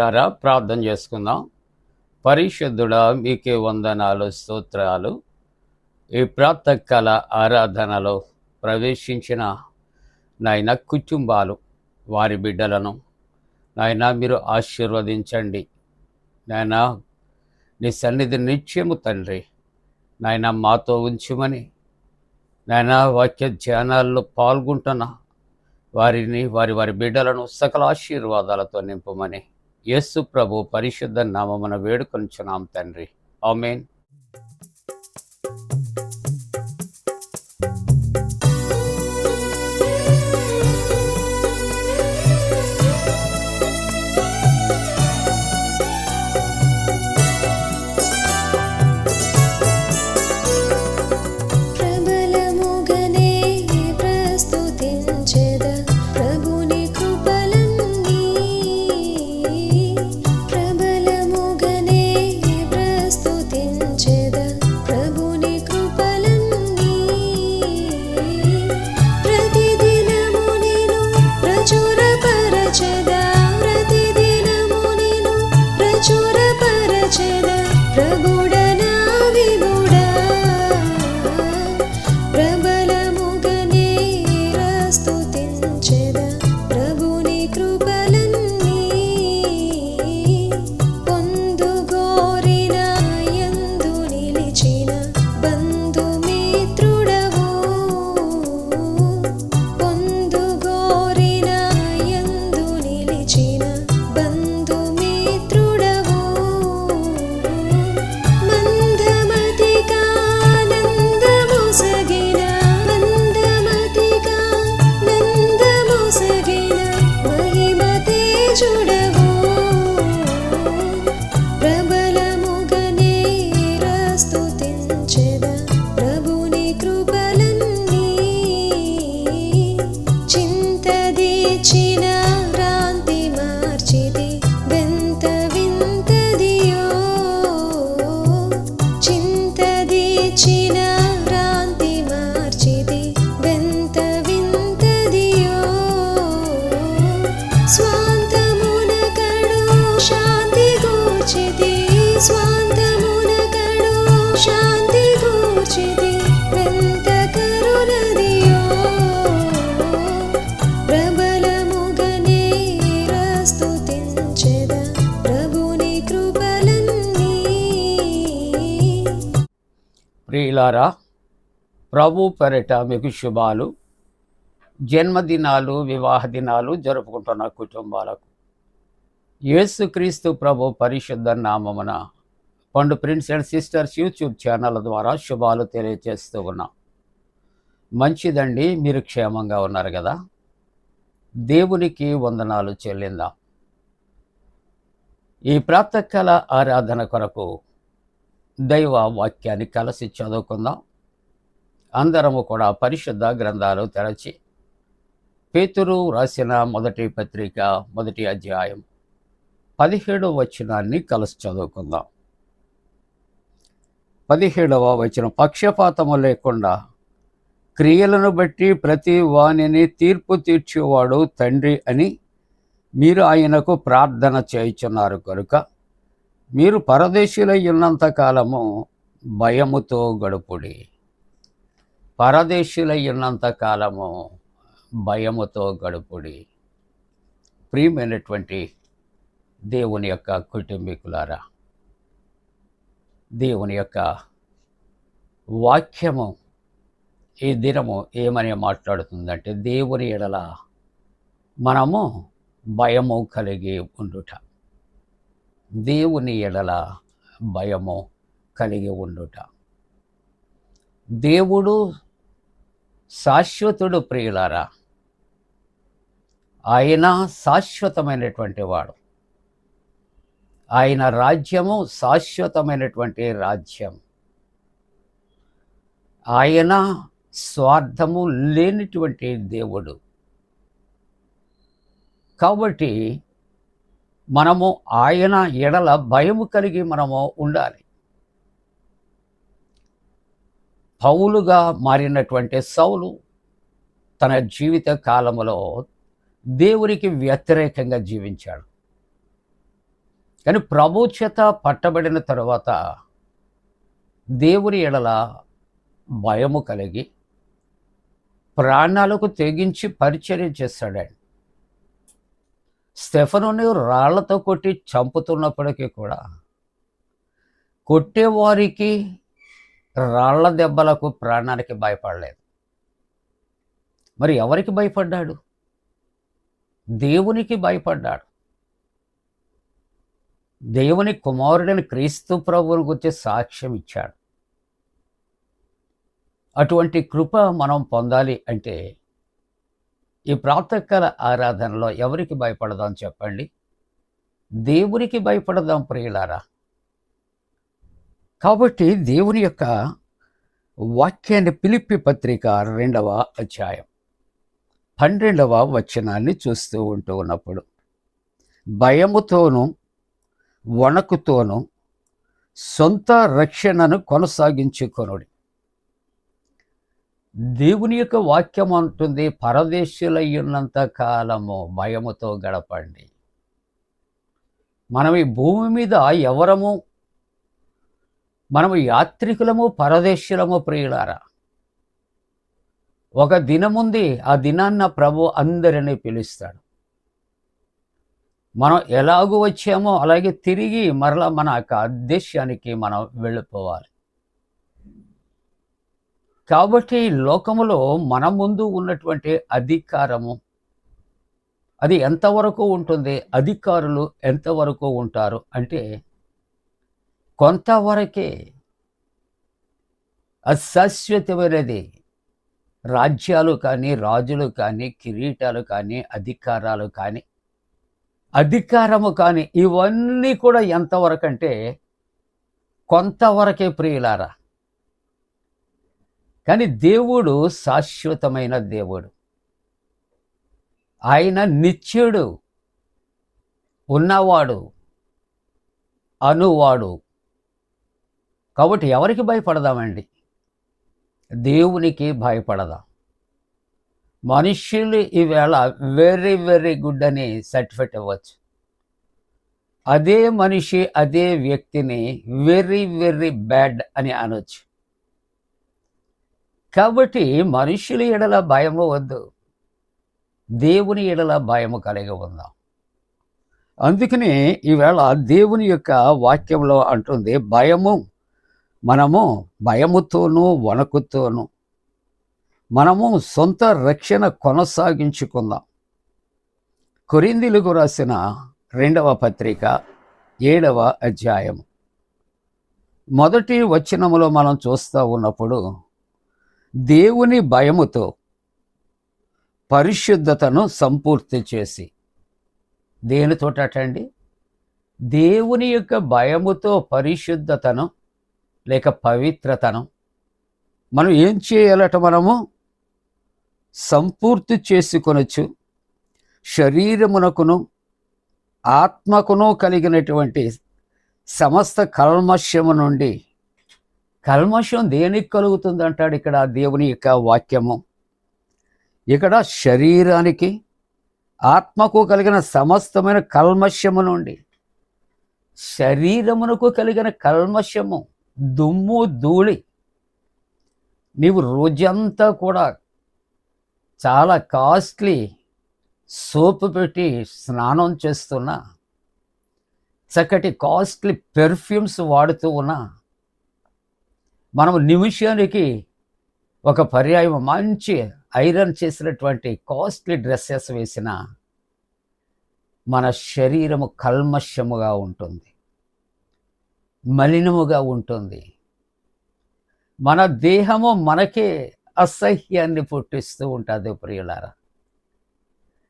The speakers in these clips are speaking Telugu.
ప్రియులారా, ప్రార్థన చేసుకుందాం. పరిశుద్ధుడా, మీకే వందనాలు, స్తోత్రాలు. ఈ ప్రాతకాల ఆరాధనలో ప్రవేశించిన నాయన కుటుంబాలు, వారి బిడ్డలను నాయన మీరు ఆశీర్వదించండి. నాయన నీ సన్నిధి నిత్యము తండ్రి నాయన మాతో ఉంచుమని, నాయన వాక్య ధ్యానాల్లో పాల్గొంటున్న వారిని, వారి బిడ్డలను సకల ఆశీర్వాదాలతో నింపమని యేసు ప్రభు పరిశుద్ధ నామమున వేడుకొనుచున్నాం తండ్రి. ఆమేన్. ప్రియులారా, ప్రభు పేరిట మీకు శుభాలు. జన్మదినాలు, వివాహ దినాలు జరుపుకుంటున్న కుటుంబాలకు యేసుక్రీస్తు ప్రభు పరిశుద్ధ నామమున పండు prince and sisters YouTube channel ద్వారా శుభాలు తెలియజేస్తూ ఉన్నాం. మంచిదండి, మీరు క్షేమంగా ఉన్నారు కదా? దేవునికి వందనాలు చెల్లిందాం. ఈ ప్రాతకాల ఆరాధన కొరకు దైవ వాక్యాన్ని కలిసి చదువుకుందాం. అందరము కూడా పరిశుద్ధ గ్రంథాలు తెరచి పేతురు రాసిన మొదటి పత్రిక 1వ అధ్యాయం 17వ వచనాన్ని కలిసి చదువుకుందాం. 17వ వచనం, పక్షపాతము లేకుండా క్రియలను బట్టి ప్రతి వానిని తీర్పు తీర్చేవాడు తండ్రి అని మీరు ఆయనకు ప్రార్థన చేయుచున్నారు కనుక మీరు పరదేశులై ఉన్నంత కాలము భయముతో గడుపుడి. పరదేశులై ఉన్నంత కాలము భయముతో గడుపుడి. ప్రియమైనటువంటి దేవుని యొక్క కుటుంబీకులారా, దేవుని యొక్క వాక్యము ఈ దినము ఏమని మాట్లాడుతుందంటే, దేవుని ఎడల మనము భయము కలిగి ఉండుట. దేవుని ఎడల భయము కలిగి ఉండుట. దేవుడు శాశ్వతుడు ప్రియులారా. ఆయన శాశ్వతమైనటువంటి వాడు. ఆయన రాజ్యము శాశ్వతమైనటువంటి రాజ్యం. ఆయన స్వార్థము లేనిటువంటి దేవుడు. కాబట్టి మనము ఆయన ఎడల భయము కలిగి మనము ఉండాలి. పౌలుగా మారినటువంటి సౌలు తన జీవిత కాలములో దేవునికి వ్యతిరేకంగా జీవించాడు. కానీ ప్రభు చేత పట్టబడిన తరువాత దేవుని ఎడల భయము కలిగి ప్రాణాలకు తెగించి పరిచర్య చేస్తాడండి. స్టెఫనుని రాళ్లతో కొట్టి చంపుతున్నప్పటికీ కూడా కొట్టేవారికి రాళ్ల దెబ్బలకు ప్రాణానికి భయపడలేదు. మరి ఎవరికి భయపడ్డాడు? దేవునికి భయపడ్డాడు. దేవుని కుమారుడైన క్రీస్తు ప్రభువుని గురించి సాక్ష్యం ఇచ్చాడు. అటువంటి కృప మనం పొందాలి అంటే ఈ ప్రాతకాల ఆరాధనలో ఎవరికి భయపడదాం చెప్పండి? దేవునికి భయపడదాం ప్రియులారా. కాబట్టి దేవుని యొక్క వాక్యాన్ని ఫిలిప్పీ పత్రిక 2వ అధ్యాయం 12వ వచనాన్ని చూస్తూ ఉన్నప్పుడు, భయముతోనూ వణకుతోనూ సొంత రక్షణను కొనసాగించుకొనుడి. దేవుని యొక్క వాక్యం అంటుంది, పరదేశులయ్యున్నంత కాలము భయముతో గడపండి. మనం ఈ భూమి మీద ఎవరము? మనము యాత్రికులము, పరదేశులము ప్రియులారా. ఒక దినముంది, ఆ దినాన్న ప్రభు అందరినీ పిలుస్తాడు. మనం ఎలాగూ వచ్చామో అలాగే తిరిగి మరలా మన యొక్క ఉద్దేశానికి మనం వెళ్ళిపోవాలి. కాబట్టి లోకములో మన ముందు ఉన్నటువంటి అధికారము అది ఎంతవరకు ఉంటుంది? అధికారులు ఎంతవరకు ఉంటారు అంటే కొంతవరకే. అశాశ్వతమైనది. రాజ్యాలు కానీ, రాజులు కానీ, కిరీటాలు కానీ, అధికారాలు కానీ, అధికారము కానీ, ఇవన్నీ కూడా ఎంతవరకు అంటే కొంతవరకే ప్రియులారా. కానీ దేవుడు శాశ్వతమైన దేవుడు. ఆయన నిత్యుడు, ఉన్నవాడు, అనువాడు. కాబట్టి ఎవరికి భయపడదామండి? దేవునికి భయపడదాం. మనుష్యులు ఈవేళ వెరీ వెరీ గుడ్ అని సర్టిఫికేట్ ఇవ్వచ్చు. అదే మనిషి అదే వ్యక్తిని వెరీ వెరీ బ్యాడ్ అని అనొచ్చు. కాబట్టి మనుషుల ఎడల భయము వద్దు, దేవుని ఎడల భయము కలిగి ఉందాం. అందుకని ఈవేళ దేవుని యొక్క వాక్యంలో అంటుంది, మనము భయముతోనూ వణకుతోనూ మనము సొంత రక్షణ కొనసాగించుకుందాం. కొరింథీయులకు రాసిన 2వ పత్రిక 7వ అధ్యాయము 1వ వచనములో మనం చూస్తూ ఉన్నప్పుడు, దేవుని భయముతో పరిశుద్ధతను సంపూర్తి చేసి. దేనితోటండి? దేవుని యొక్క భయముతో పరిశుద్ధతను లేక పవిత్రతను మనం ఏం చేయాలట? మనము సంపూర్తి చేసుకొనొచ్చు. శరీరమునకును ఆత్మకును కలిగినటువంటి సమస్త కల్మషము నుండి. కల్మషం దేనికి కలుగుతుంది అంటాడు ఇక్కడ దేవుని యొక్క వాక్యము. ఇక్కడ శరీరానికి ఆత్మకు కలిగిన సమస్తమైన కల్మషము నుండి. శరీరమునకు కలిగిన కల్మషము, దుమ్ము ధూళి. నీవు రోజంతా కూడా చాలా కాస్ట్లీ సోపు పెట్టి స్నానం చేస్తున్నా, చక్కటి కాస్ట్లీ పెర్ఫ్యూమ్స్ వాడుతూ ఉన్నా, మనము నిమిషానికి ఒక పర్యాయం మంచి ఐరన్ చేసినటువంటి కాస్ట్లీ డ్రెస్సెస్ వేసిన మన శరీరము కల్మషముగా ఉంటుంది, మలినముగా ఉంటుంది. మన దేహము మనకే అసహ్యాన్ని పుట్టిస్తూ ఉంటుంది ప్రియులారా.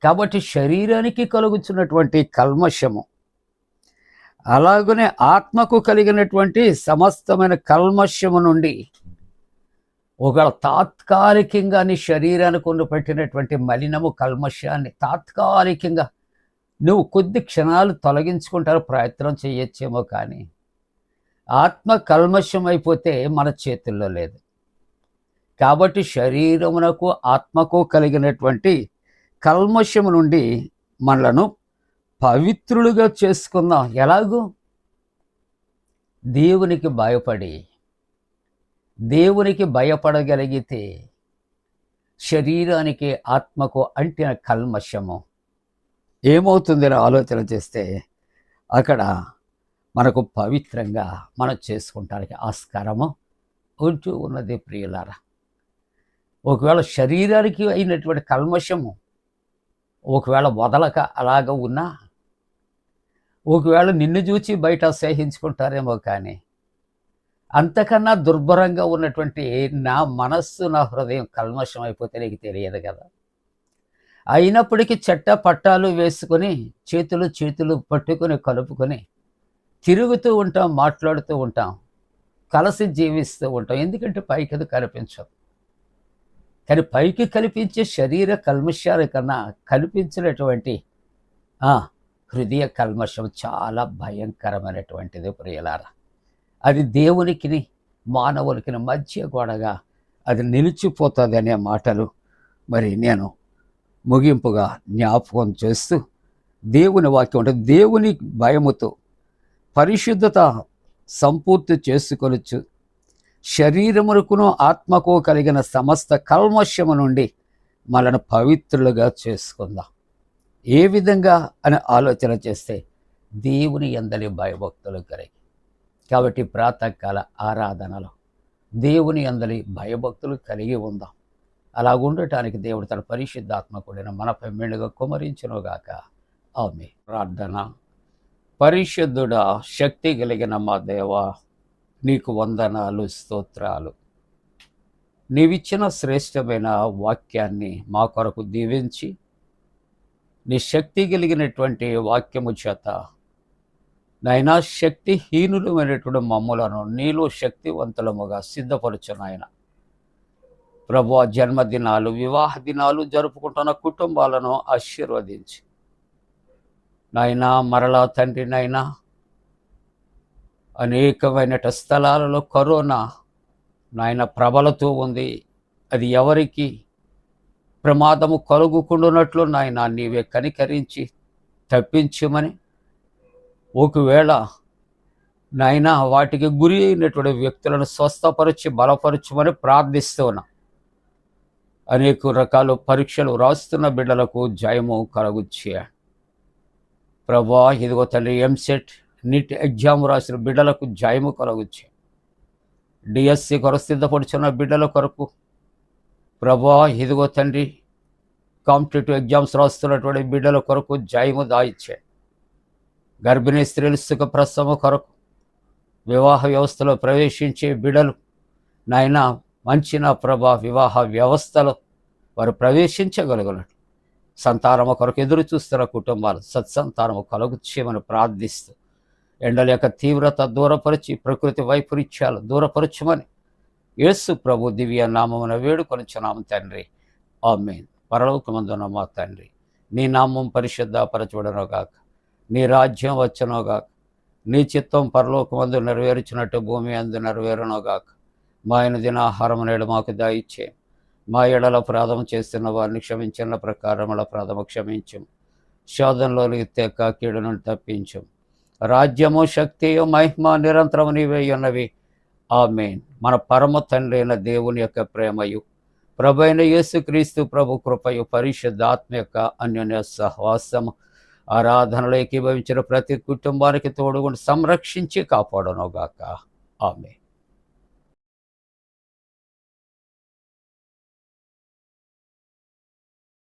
కాబట్టి శరీరానికి కలుగుతున్నటువంటి కల్మషము, అలాగనే ఆత్మకు కలిగినటువంటి సమస్తమైన కల్మషము నుండి ఒక తాత్కాలికంగా నీ శరీరానికి ఉన్న పెట్టినటువంటి మలినము కల్మషాన్ని తాత్కాలికంగా నువ్వు కొద్ది క్షణాలు తొలగించుకుంటారు ప్రయత్నం చేయొచ్చేమో, కానీ ఆత్మ కల్మషం అయిపోతే మన చేతుల్లో లేదు. కాబట్టి శరీరమునకు ఆత్మకు కలిగినటువంటి కల్మషము నుండి మనలను పవిత్రులుగా చేసుకుందాం. ఎలాగూ దేవునికి భయపడి, దేవునికి భయపడగలిగితే శరీరానికి ఆత్మకు అంటిన కల్మషము ఏమవుతుందని ఆలోచన చేస్తే అక్కడ మనకు పవిత్రంగా మనం చేసుకుంటానికి ఆస్కారము ఉంటూ ఉన్నది ప్రియులారా. ఒకవేళ శరీరానికి అయినటువంటి కల్మషము ఒకవేళ వదలక అలాగ ఉన్నా, ఒకవేళ నిన్ను చూచి బయట అసహ్యించుకుంటారేమో, కానీ అంతకన్నా దుర్భరంగా ఉన్నటువంటి నా మనస్సు, నా హృదయం కల్మషం అయిపోతే నీకు తెలియదు కదా. అయినప్పటికీ చెట్ట పట్టాలు వేసుకొని చేతులు పట్టుకొని కలుపుకొని తిరుగుతూ ఉంటాం, మాట్లాడుతూ ఉంటాం, కలిసి జీవిస్తూ ఉంటాం. ఎందుకంటే పైకి అది కనిపించదు. కానీ పైకి కల్పించే శరీర కల్మషాల కన్నా కల్పించినటువంటి హృదయ కల్మషం చాలా భయంకరమైనటువంటిది ప్రియులారా. అది దేవునికి మానవునికి మధ్య గోడగా అది నిలిచిపోతుంది అనే మాటలు మరి నేను ముగింపుగా జ్ఞాపకం చేస్తూ, దేవుని వాక్యం అంటే దేవుని భయముతో పరిశుద్ధత సంపూర్తి చేసుకొనొచ్చు, శరీరమునకును ఆత్మకు కలిగిన సమస్త కల్మషము నుండి మనను పవిత్రులుగా చేసుకుందాం. ఏ విధంగా అని ఆలోచన చేస్తే దేవుని యందలి భయభక్తులు కలిగి. కాబట్టి ప్రాతకాల ఆరాధనలో దేవుని యందలి భయభక్తులు కలిగి ఉందాం. అలా ఉండటానికి దేవుడు తన పరిశుద్ధాత్మ కూడిన మనపై మెండుగా కుమరించునుగాక. ఆమేన్. ప్రార్థన. పరిశుద్ధుడా, శక్తి కలిగిన మా దేవా, నీకు వందనాలు, స్తోత్రాలు. నీవిచ్చిన శ్రేష్టమైన వాక్యాన్ని మా కొరకు దీవించి, నీ శక్తి కలిగినటువంటి వాక్యము చేత నాయనా శక్తిహీనులమైనటువంటి మమ్ములను నీలో శక్తివంతులముగా సిద్ధపరచు నాయన. ప్రభువా, జన్మదినాలు, వివాహ దినాలు జరుపుకుంటున్న కుటుంబాలను ఆశీర్వదించి నాయనా, మరలా తండ్రి నాయనా, అనేకమైన స్థలాలలో కరోనా నాయన ప్రబలుతూ ఉంది. అది ఎవరికి ప్రమాదము కలుగుకుండునట్లు నాయన నీవే కనికరించి తప్పించమని, ఒకవేళ నాయన వాటికి గురి అయినటువంటి వ్యక్తులను స్వస్థపరిచి బలపరచమని ప్రార్థిస్తున్నా. అనేక రకాల పరీక్షలు రాస్తున్న బిడ్డలకు జయము కలుగుచ్చే ప్రభా. ఇదిగో తండ్రి, ఎంసెట్, నీట్ ఎగ్జామ్ రాసిన బిడ్డలకు జయము కలుగుచ్చే. డిఎస్సి కొరకు సిద్ధపడుచున్న బిడ్డల కొరకు ప్రభా, ఇదిగో తండ్రి, కాంపిటేటివ్ ఎగ్జామ్స్ రాస్తున్నటువంటి బిడ్డల కొరకు జయము దాయిచ్చే. గర్భిణీ స్త్రీలు సుఖ ప్రసవ కొరకు, వివాహ వ్యవస్థలో ప్రవేశించే బిడ్డలు నాయన మంచి నా ప్రభా వివాహ వ్యవస్థలో వారు ప్రవేశించగలుగునట్లు, సంతానము కొరకు ఎదురు చూస్తున్న కుటుంబాలు సత్సంతానము కలుగుచ్చేయమని ప్రార్థిస్తూ, ఎండల యొక్క తీవ్రత దూరపరిచి ప్రకృతి వైపరీత్యాలు దూరపరచమని యేసు ప్రభు దివ్య నామమున వేడుకొనుచున్నాము తండ్రి. ఆమేన్. పరలోకమందున్న మా తండ్రి, నీ నామం పరిశుద్ధపరచబడునుగాక, నీ రాజ్యం వచ్చునుగాక, నీ చిత్తం పరలోకమందు నెరవేర్చినట్టు భూమి అందు నెరవేరునుగాక. మా దిన ఆహారం నేడు మాకు దయచే, మా ఎడల అపరాధం చేస్తున్న వారిని క్షమించిన ప్రకారముల అపరాధము క్షమించం, శోధనలోనికి తెక్క కీడు నుండి తప్పించం. రాజ్యము, శక్తియు, మహిమ నిరంతరము నీవే ఉన్నవి. ఆమేన్. మన పరమ తండ్రి అయిన దేవుని యొక్క ప్రేమయు, ప్రభు అయిన యేసుక్రీస్తు ప్రభు కృపయు, పరిశుద్ధాత్మ యొక్క అన్యోన్య సహవాసము, ఆరాధనలో ఏకీభవించిన ప్రతి కుటుంబానికి తోడుగుండి సంరక్షించి కాపాడునుగాక. ఆమేన్.